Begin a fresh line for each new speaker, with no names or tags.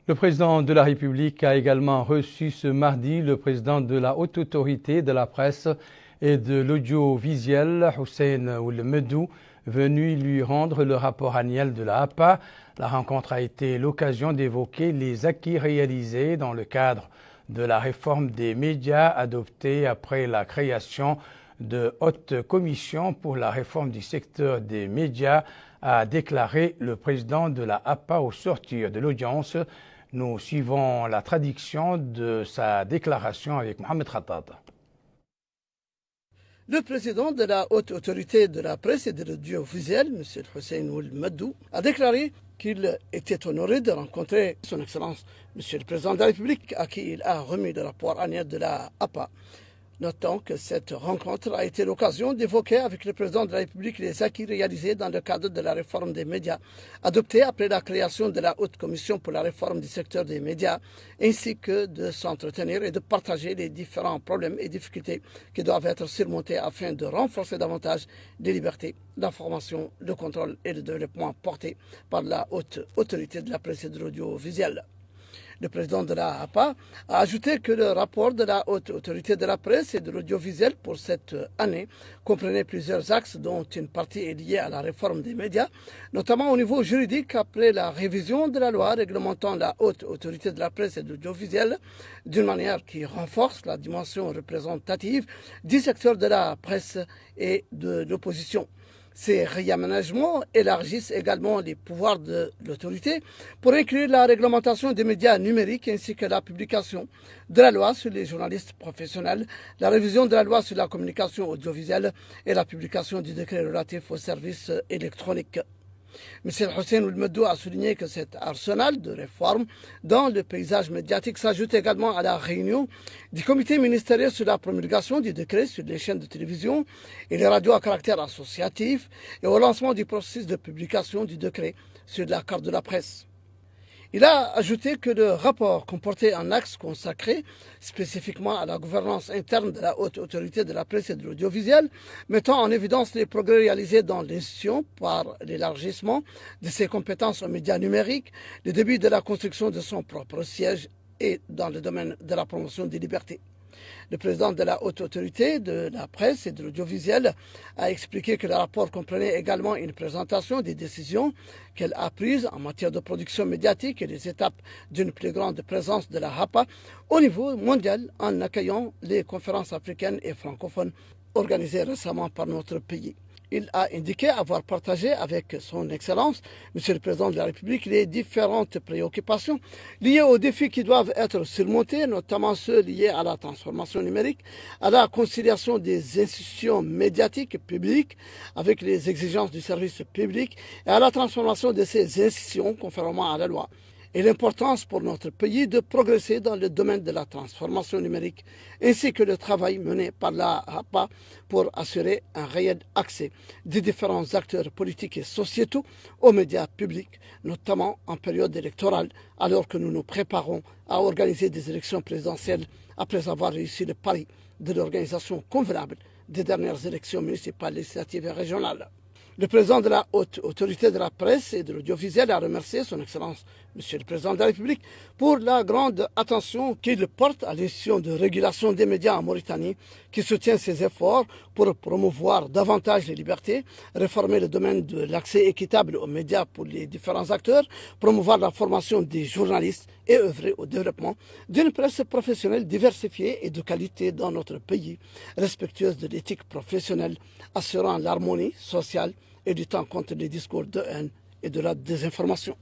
Le président de la République a également reçu ce mardi le président de la Haute Autorité de la Presse et de l'Audiovisuel, Hussein Ould Mehdou, venu lui rendre le rapport annuel de la APA. La rencontre a été l'occasion d'évoquer les acquis réalisés dans le cadre de la réforme des médias adoptée après la création de haute commission pour la réforme du secteur des médias, a déclaré le président de la APA au sortir de l'audience. Nous suivons la traduction de sa déclaration avec Mohamed Khattab.
Le président de la Haute Autorité de la Presse et de l'Audiovisuel, M. Hussein Ould Mehdou, a déclaré qu'il était honoré de rencontrer son Excellence, M. le Président de la République, à qui il a remis le rapport annuel de la APA. Notons que cette rencontre a été l'occasion d'évoquer avec le président de la République les acquis réalisés dans le cadre de la réforme des médias, adoptée après la création de la Haute Commission pour la réforme du secteur des médias, ainsi que de s'entretenir et de partager les différents problèmes et difficultés qui doivent être surmontés afin de renforcer davantage les libertés, l'information, le contrôle et le développement portés par la Haute Autorité de la Presse et de l'Audiovisuel. Le président de la APA a ajouté que le rapport de la Haute Autorité de la Presse et de l'Audiovisuel pour cette année comprenait plusieurs axes dont une partie est liée à la réforme des médias, notamment au niveau juridique après la révision de la loi réglementant la Haute Autorité de la Presse et de l'Audiovisuel d'une manière qui renforce la dimension représentative du secteur de la presse et de l'opposition. Ces réaménagements élargissent également les pouvoirs de l'autorité pour inclure la réglementation des médias numériques ainsi que la publication de la loi sur les journalistes professionnels, la révision de la loi sur la communication audiovisuelle et la publication du décret relatif aux services électroniques. M. Hussein Ould Mehdou a souligné que cet arsenal de réformes dans le paysage médiatique s'ajoute également à la réunion du comité ministériel sur la promulgation du décret sur les chaînes de télévision et les radios à caractère associatif et au lancement du processus de publication du décret sur la carte de la presse. Il a ajouté que le rapport comportait un axe consacré spécifiquement à la gouvernance interne de la Haute Autorité de la Presse et de l'Audiovisuel, mettant en évidence les progrès réalisés dans l'institution par l'élargissement de ses compétences aux médias numériques, le début de la construction de son propre siège et dans le domaine de la promotion des libertés. Le président de la Haute Autorité de la Presse et de l'Audiovisuel a expliqué que le rapport comprenait également une présentation des décisions qu'elle a prises en matière de production médiatique et les étapes d'une plus grande présence de la APA au niveau mondial en accueillant les conférences africaines et francophones organisées récemment par notre pays. Il a indiqué avoir partagé avec son Excellence, M. le Président de la République, les différentes préoccupations liées aux défis qui doivent être surmontés, notamment ceux liés à la transformation numérique, à la conciliation des institutions médiatiques publiques avec les exigences du service public et à la transformation de ces institutions conformément à la loi, et l'importance pour notre pays de progresser dans le domaine de la transformation numérique, ainsi que le travail mené par la APA pour assurer un réel accès des différents acteurs politiques et sociétaux aux médias publics, notamment en période électorale, alors que nous nous préparons à organiser des élections présidentielles après avoir réussi le pari de l'organisation convenable des dernières élections municipales, législatives et régionales. Le président de la Haute Autorité de la Presse et de l'Audiovisuel a remercié son Excellence, M. le Président de la République, pour la grande attention qu'il porte à l'institution de régulation des médias en Mauritanie, qui soutient ses efforts pour promouvoir davantage les libertés, réformer le domaine de l'accès équitable aux médias pour les différents acteurs, promouvoir la formation des journalistes et œuvrer au développement d'une presse professionnelle diversifiée et de qualité dans notre pays, respectueuse de l'éthique professionnelle, assurant l'harmonie sociale et luttant contre les discours de haine et de la désinformation.